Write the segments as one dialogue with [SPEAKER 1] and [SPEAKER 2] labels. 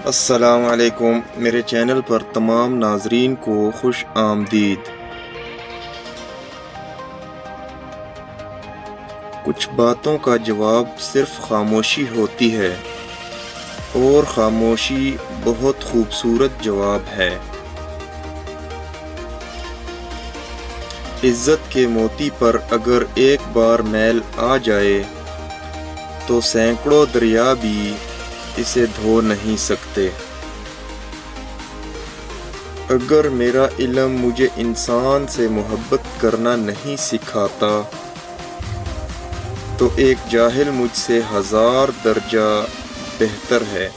[SPEAKER 1] السلام علیکم، میرے چینل پر تمام ناظرین کو خوش آمدید۔ کچھ باتوں کا جواب صرف خاموشی ہوتی ہے، اور خاموشی بہت خوبصورت جواب ہے۔ عزت کے موتی پر اگر ایک بار میل آ جائے تو سینکڑوں دریا بھی اسے دھو نہیں سکتے۔ اگر میرا علم مجھے انسان سے محبت کرنا نہیں سکھاتا تو ایک جاہل مجھ سے 1000 درجہ بہتر ہے۔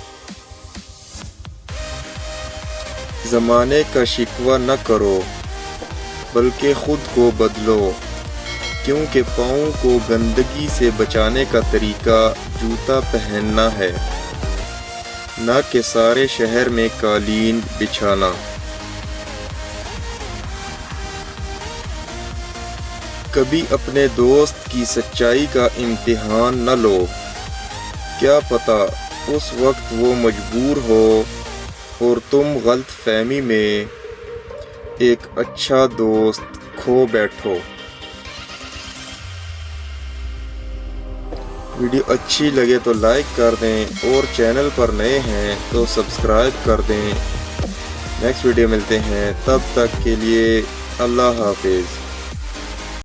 [SPEAKER 1] زمانے کا شکوہ نہ کرو بلکہ خود کو بدلو، کیونکہ پاؤں کو گندگی سے بچانے کا طریقہ جوتا پہننا ہے، نہ کہ سارے شہر میں قالین بچھانا۔ کبھی اپنے دوست کی سچائی کا امتحان نہ لو، کیا پتہ اس وقت وہ مجبور ہو اور تم غلط فہمی میں ایک اچھا دوست کھو بیٹھو۔ ویڈیو اچھی لگے تو لائک کر دیں، اور چینل پر نئے ہیں تو سبسکرائب کر دیں۔ نیکسٹ ویڈیو ملتے ہیں، تب تک کے لیے اللہ حافظ۔